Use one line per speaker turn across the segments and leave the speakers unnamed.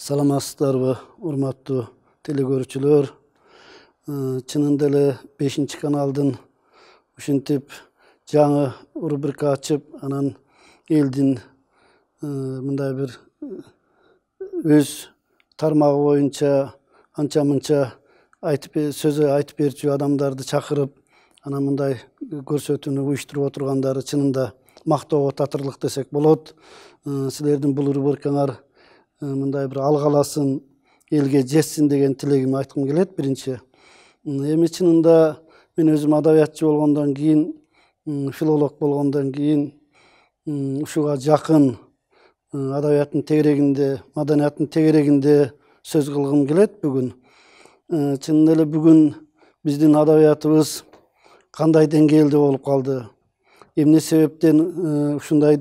Саламатсыздарбы, урматтуу телекөрүүчүлөр. Чынында эле 5-каналдын ушинтип жаңы рубрика ачып, анан элдин мындай бир өз тармагы боюнча анча-мынча сөз айтып берчү адамдарды чакырып, анан мындай көрсөтүүнү уюштуруп отургандары чынында мактоого татырлык десек болот. Силердин бул рубрикаңар мындай бир алгаласын, элге жетсин деген тилегимди айткым келет биринчи. Эми чынында мен өзүм адабиятчы болгондон кийин, филолог болгондон кийин ушуга жакын адабияттын тегерегинде, маданияттын тегерегинде сөз кылгым келет бүгүн. Чынында эле бүгүн биздин адабиятыбыз кандай деңгээлде болуп калды? Эмне себептен ушундай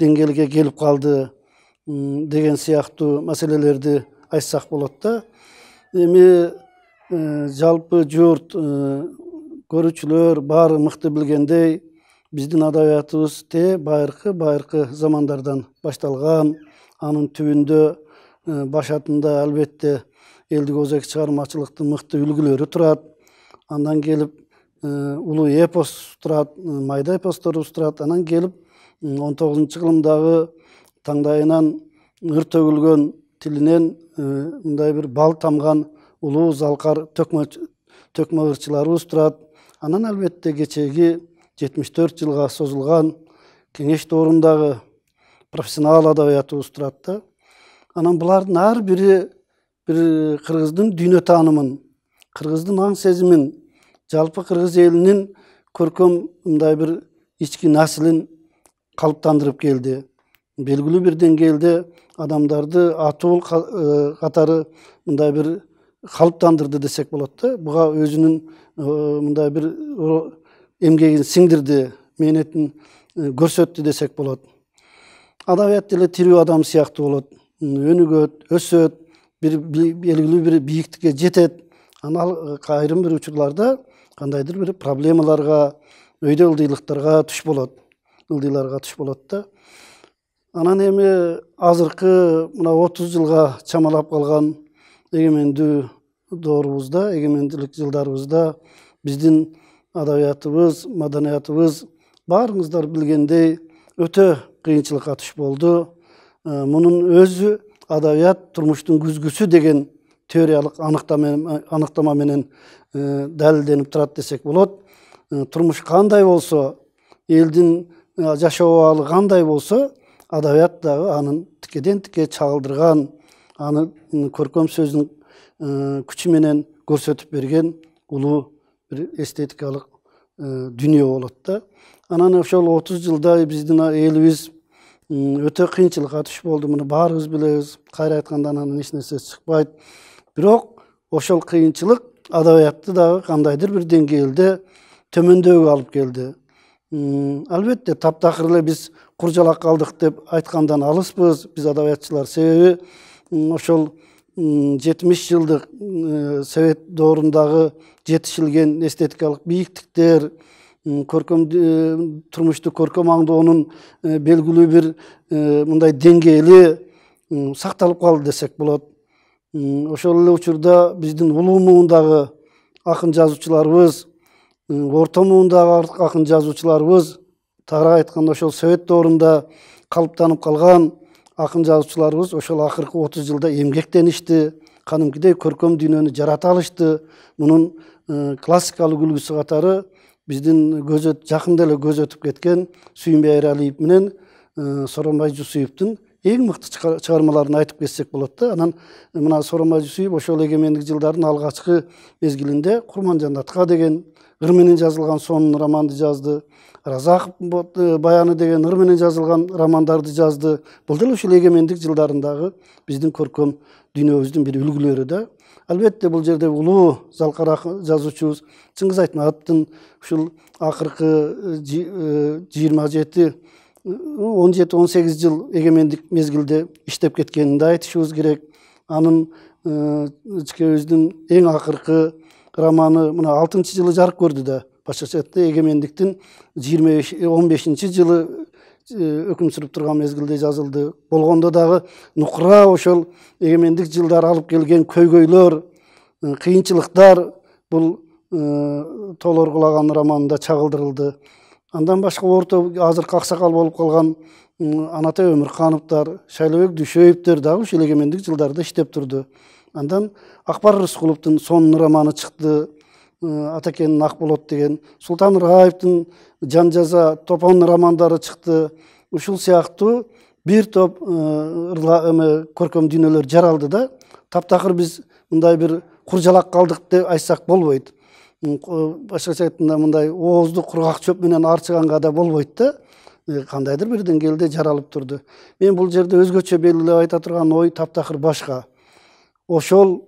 деңгээлге келип калды деген сыяктуу маселелерди айтсак болот да. Эми жалпы журт, көрүүчүлөр баары мыкты билгендей, биздин адабиятыбыз байыркы замандардан башталган. Анын түбүндө, башатында албетте элдик өзек чыгармачылыктын мыкты үлгүлөрү турат. Андан келип улуу эпос турат, майда эпосторубуз турат. Анан келип 19-кылымдагы таңдайынан ыр төгүлгөн тилинен мындай бир бал тамган улуу залкар төкмө ырчыларыбыз турат. Анан албетте кечеги 74 жылга созулган кеңеш доорундагы профессионал адабиятыбыз турат да. Анан булардын ар бири бир кыргыздын дүйнө таанымын, кыргыздын аң сезимин, жалпы кыргыз элинин көркөм мындай бир ички наслин калыптандырып келди. Белгилүү бир деңгээлде адамдарды атуу катары мындай бир калыптандырды десек болот да. Буга өзүнүн мындай бир эмгегин сиңдирди, мээнетин көрсөттү десек болот. Адабият деле тирүү адам сыяктуу болот. Өнүгөт, өсөт, бир белгилүү бир бийиктикке жетет. Анан айрым бир учурларда кандайдыр бир проблемаларга, өйдө ылдыйлыктарга туш болот. Ылдыйларга туш болот да. Анан эми азыркы мына 30 жылга чамалап калган эгемендүү доорубузда, эгемендүүлүк жылдарыбызда биздин адабиятыбыз, маданиятыбыз баарыңыздар билгендей өтө кыйынчылыкка туш болду. Мунун өзү адабият турмуштун күзгүсү деген теориялык аныктама менен далилденип турат десек болот. Турмуш кандай болсо, элдин жашоо абалы кандай болсо, адабият дагы анын тикеден тикке чагылдырган, аны көркөм сөздүн күчү менен көрсөтүп берген улуу бир эстетикалык дүнүйө болот да. Анан ошол 30 жылдай биздин элибиз өтө кыйынчылыкка туш болду. Муну баарыбыз билебиз. Кайра айтканда анан эч нерсе чыкпайт. Бирок ошол кыйынчылык адабиятты дагы кандайдыр бир деңгээлде төмөндөөгө алып келди. Албетте таптакыр эле биз куржалак калдык деп айткандан алыспыз биз адабиятчылар. Себеби ошол 70 жылдык совет доорундагы жетишилген эстетикалык бийиктиктер, турмушту көркөм аңдоонун белгилүү бир мындай деңгээли сакталып калды десек болот. Ошол эле учурда биздин улуу муундагы акын жазуучуларыбыз, орто муундагы акын жазуучуларыбыз, тагыраак айтканда ошол совет доорунда калыптанып калган акын жазуучуларыбыз ошол акыркы 30 жылда эмгектеништи, кадимкидей көркөм дүйнөнү жарата алышты. Мунун классикалык үлгүсү катары биздин жакында эле көз өтүп кеткен Сүйүнбай Айралиев менен Сооронбай Жусуевдин эң мыкты чыгармаларын айтып кетсек болот да. Анан мына Сооронбай Жусуев ошол эгемендик жылдардын алгачкы мезгилинде Курманжандатка деген ыр менен жазылган сонун романды жазды. Разаков баяны деген ыр менен жазылган романдарды жазды. Бул деле ушул эгемендик жылдарындагы биздин көркөм дүйнөбүздүн бир үлгүлөрү да. Албетте бул жерде улуу залкар жазуучубуз Чыңгыз Айтматовдун ушул акыркы 17-18 жыл эгемендик мезгилде иштеп кеткенин да айтышыбыз керек. Анын ичкебиздин эң акыркы романы мына 6-жылы жарык көрдү да. Башкача эгемендиктин 15-жылы өкүм сүрүп турган мезгилде жазылды. Болгондо дагы нукура ошол эгемендик жылдары алып келген көйгөйлөр, кыйынчылыктар бул Тоолор кулаган романында чагылдырылды. Андан башка орто азыркы аксакал болуп калган Анатай Өмүркановдор, Шайлообек Дүйшөевдөр дагы ушул эгемендик жылдарда иштеп турду. Андан Акбар Рыскуловдун сонун романы чыкты. Атакенин Акболот деген, Султан Раевдин Жан жаза, Топон романдары чыкты. Ушул сыяктуу бир топ көркөм дүйнөлөр жаралды да. Таптакыр биз мындай бир куржалак калдык деп айтсак болбойт. Башкача айтканда мындай оозду кургак чөп менен арчыганга да болбойт да. Кандайдыр бир деңгээлде жаралып турду. Мен бул жерде өзгөчө белгилеп айта турган ой таптакыр башка. Ошол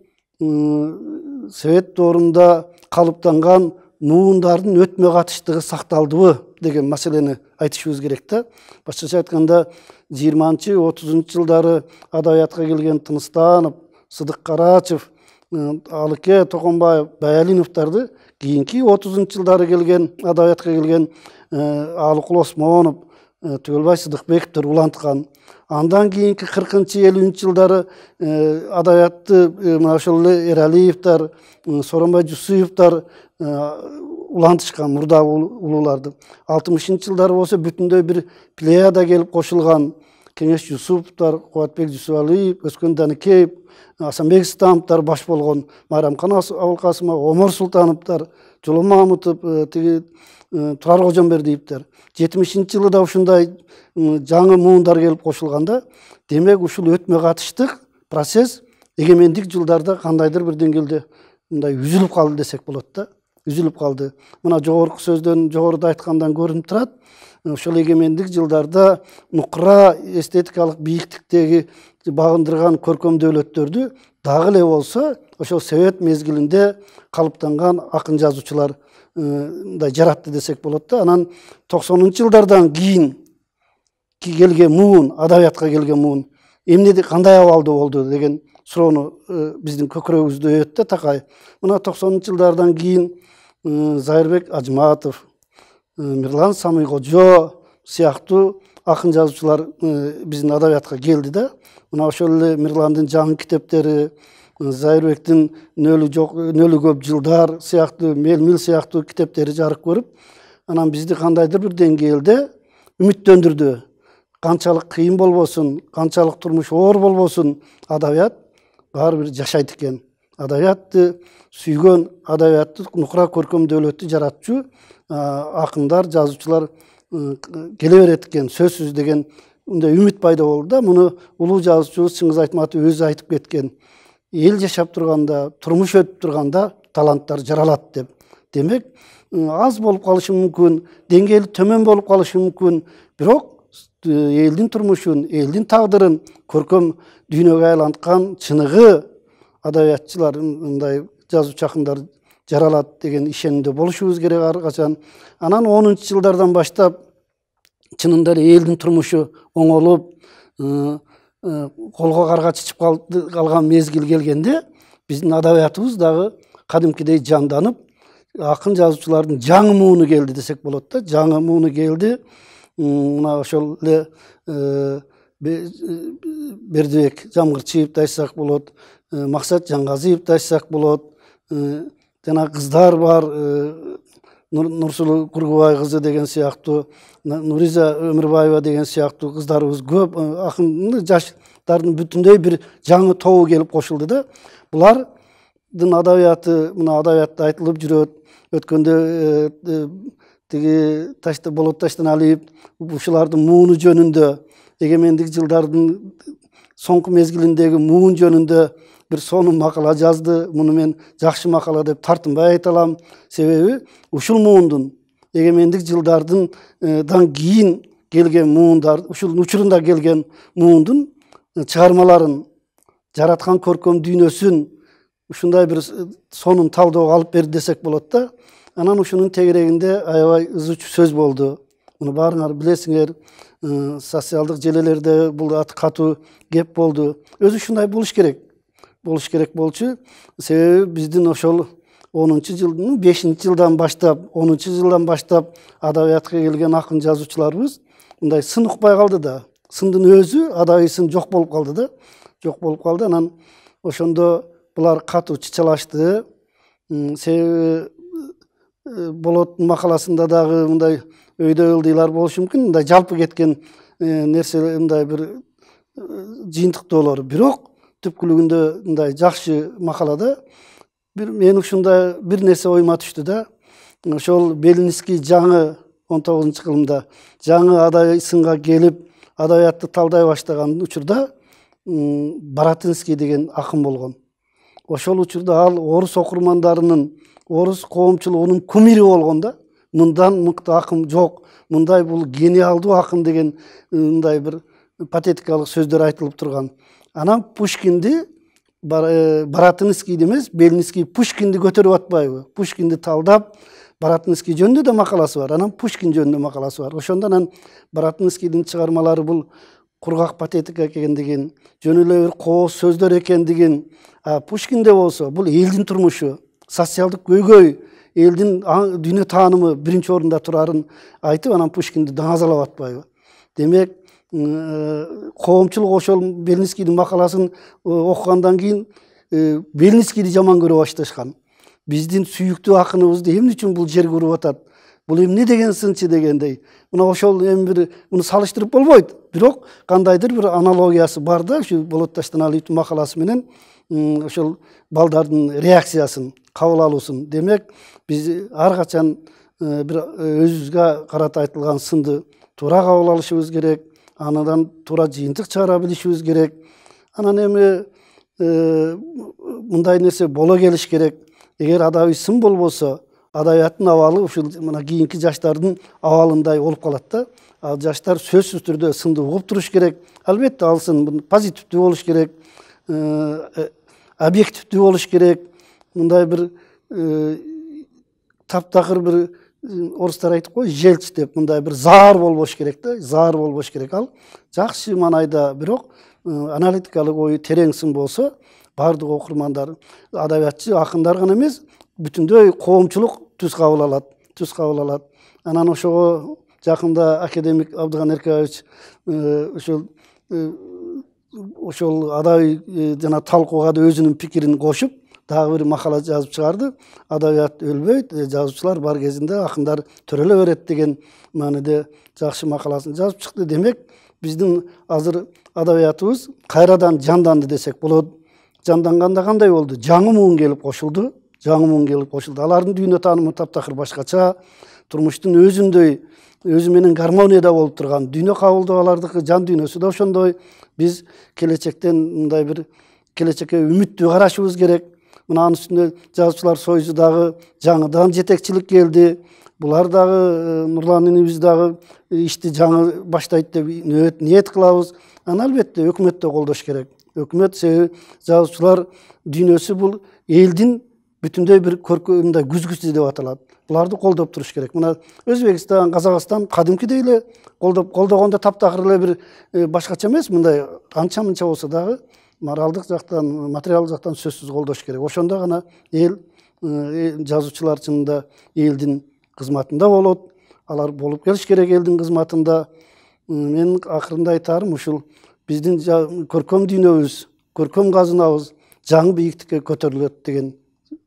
Совет доорунда калыптанган муундардын өтмө катыштыгы сакталдыбы деген маселени айтышыбыз керек да. Башкача айтканда 20-30 жылдары адабиятка келген Тыныстанов, Сыдык Карачев, Алыке Токонбаев, Баялиновдорду кийинки 30 жылдары келген адабиятка келген Алыкул Осмонов, Түгөлбай Сыдыкбековдор уланткан. Андан кийинки 40-50 жылдары адабиятты мына ошол Эралиевдер, Сооронбай Жусуевдор улантышкан мурда улууларды. 60 жылдары болсо бүтүндөй бир плеяда келип кошулган Кеңеш Жусуповдор, Кубатбек Жусупалиев, Өскөн Даникеев, Асанбек Становдор баш болгон Майрамкан Абылкасымов, Омар Султановдор, Жоло Мамутов, Турар Кожомбердиевдер 70-жылда ушундай жаңы муундар келип кошулганда, демек ушул өтмө катыштык процесс эгемендик жылдарда кандайдыр бир деңгээлде мындай үзүлүп калды десек болот да. Үзүлүп калды. Мына жогорку сөздөн, жогоруда айткандан көрүнүп турат. Ошол эгемендик жылдарда нукура эстетикалык бийиктиктеги багындырган көркөм дөөлөттөрдү дагы эле болсо ошол Совет мезгилинде калыптанган акын жазуучулар жаратты десек болот да. Анан 90-жылдардан кийин келген муун, адабиятка келген муун эмне кандай абалда болду деген суроону биздин көкүрөгүбүздө өйөт да такай. Мына 90-жылдардан кийин Зайырбек Ажматов, Мирлан Самыйкожо сыяктуу акын жазуучулар биздин адабиятка келди да. Мына ошол эле Мирландын жаңы китептери, Зайырбектин нөлү көп жылдар сыяктуу, Мел-мил сыяктуу китептери жарык көрүп, анан бизди кандайдыр бир деңгээлде үмүттөндүрдү. Канчалык кыйын болбосун, канчалык турмуш оор болбосун, адабият баары бир жашайт экен. Адабиятты сүйгөн, адабиятты нукура көркөм дөөлөттү жаратчу акындар, жазуучулар келе берет экен, сөзсүз деген мындай үмүт пайда болду да. Муну улуу жазуучубуз Чыңгыз Айтматов өзү айтып кеткен. Эл жашап турганда, турмуш өтүп турганда таланттар жаралат деп. Демек, аз болуп калышы мүмкүн, деңгээли төмөн болуп калышы мүмкүн, бирок элдин турмушун, элдин тагдырын көркөм дүйнөгө айланткан чыныгы адабиятчылар, мындай жазуучу акындар жаралат деген ишенимде болушубуз керек ар качан. Анан 10-жылдардан баштап чынында эле элдин турмушу оңолуп, колго карга чычып калган мезгил келгенде, биздин адабиятыбыз дагы кадимкидей жанданып, акын жазуучулардын жаңы мууну келди десек болот да. Жаңы мууну келди. Мына ошол эле Бердибек Жамгырчиевди айтсак болот, Максат Жаңгазиевди айтсак болот, жана кыздар бар, Нурсулу Кургубай кызы деген сыяктуу, Нуриза Өмүрбаева деген сыяктуу кыздарыбыз көп, акын жаштардын бүтүндөй бир жаңы тобу келип кошулду да. Булардын адабияты, мына адабиятта айтылып жүрөт. Өткөндө тиги Болот Таштаналиев ушулардын мууну жөнүндө, эгемендик жылдардын соңку мезгилиндеги муун жөнүндө бир сонун макала жазды. Муну мен жакшы макала деп тартынбай айта алам. Себеби ушул муундун, эгемендик жылдардан кийин келген муундар, ушул учурунда келген муундун чыгармаларын, жараткан көркөм дүйнөсүн ушундай бир сонун талдоого алып берди десек болот да. Анан ушунун тегерегинде аябай ызычуу сөз болду. Муну баарыңар билесиңер. Социалдык желелерде бул катуу кеп болду. Өзү ушундай болуш керек. Болуш керек болчу. Себеби биздин ошол 10-жылдын 5-жылдан баштап, 10-жылдан баштап адабиятка келген акын жазуучуларыбыз мындай сын укпай калды да. Сындын өзү адайы сын жок болуп калды да. Жок болуп калды. Анан ошондо булар катуу чычалашты. Себеби болот макаласында дагы мындай өйдө ылдыйлар болушу мүмкүн. Мындай жалпы кеткен нерсе мындай бир жыйынтыктоолор. Бирок түпкүлүгүндө мындай жакшы макалада мен ушундай бир нерсе оюма түштү да. Ошол Белинский жаңы 19-кылымда жаңы адай сынга келип адабиятты талдай баштаган учурда Баратынский деген акын болгон. Ошол учурда ал орус окурмандарынын, орус коомчулугунун кумири болгон да. Мындан мыкты акын жок, мындай бул гениалдуу акын деген мындай бир патетикалык сөздөр айтылып турган. Анан Пушкинди Баратынскийди эмес, Белинский Пушкинди көтөрүп атпайбы? Пушкинди талдап, Баратынский жөнүндө да макаласы бар, анан Пушкин жөнүндө макаласы бар. Ошондо анан Баратынскийдин чыгармалары бул кургак патетика экендигин, жөн эле бир кооз сөздөр экендигин, Пушкинде болсо бул элдин турмушу, социалдык көйгөй, элдин дүйнө таанымы биринчи орунда турарын айтып, анан Пушкинди даңазалап атпайбы? Демек, коомчулук ошол Белинскийдин макаласын окугандан кийин Белинскийди жаман көрө башташкан. Биздин сүйүктүү акыныбызды эмне үчүн бул жерге уруп атат? Бул эмне деген сынчы дегендей. Мына ошол эми бир муну салыштырып болбойт. Бирок кандайдыр бир аналогиясы бар да, ушу Болот Таштаналиевдин макаласы менен ошол балдардын реакциясын кабыл алуусун. Демек, биз ар качан бир өзүбүзгө карата айтылган сынды туура кабыл алышыбыз керек. Анадан туура жыйынтык чыгара билишибиз керек. Анан эми мындай нерсе боло келиш керек. Эгер адабий сын болбосо, адабияттын абалы ушул мына кийинки жаштардын абалындай болуп калат да. Ал жаштар сөзсүз түрдө сынды угуп туруш керек. Албетте ал сын позитивдүү болуш керек, объективдүү болуш керек. Мындай бир таптакыр бир орустар айтып кой, желч деп, мындай бир заар болбош керек да, заар болбош керек. Ал жакшы маанайда, бирок аналитикалык ою терең сын болсо, бардык окурмандар, адабиятчы, акындар гана эмес, бүтүндөй коомчулук түз кабыл алат. Анан ошого жакында академик Абдыган Эркебаевич ошол адабий жана талкууга да өзүнүн пикирин кошуп, дагы бир макала жазып чыгарды. Адабият өлбөйт, жазуучулар бар кезинде акындар төрөлө берет деген мааниде жакшы макаласын жазып чыкты. Демек, биздин азыр адабиятыбыз кайрадан жанданды десек болот. Жанданганда кандай болду? Жаңы муун келип кошулду. Алардын дүйнө таанымы таптакыр башкача, турмуштун өзүндөй, өзү менен гармонияда болуп турган, дүйнө кабылдоо алардыкы жан дүйнөсү да ошондой. Биз келечектен мындай бир келечекке үмүттүү карашыбыз керек. Мына анын үстүндө жазуучулар союзу дагы жаңыдан жетекчилик келди. Булар дагы Нурлан инибиз дагы ишти жаңы баштайт деп ниет кылабыз. Аны албетте өкмөт да колдош керек. Өкмөт, себеби жазуучулар дүйнөсү бул элдин бүтүндөй бир көркөмүндай күзгүсү деп аталат. Буларды колдоп туруш керек. Мына Өзбекстан, Казакстан кадимкидей эле колдогондо таптакыр эле бир башкача эмес, мындай анча-мынча болсо дагы моралдык жактан, материалдык жактан сөзсүз колдош керек. Ошондо гана эл жазуучулар чынында элдин кызматында болот. Алар болуп келиш керек элдин кызматында. Мен акырында айтарым, ушул биздин көркөм дүйнөбүз, көркөм казынабыз жаңы бийиктикке көтөрүлөт деген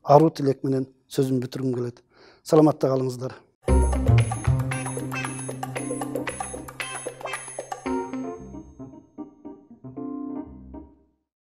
аруу тилек менен сөзүмдү бүтүргүм келет. Саламатта калыңыздар.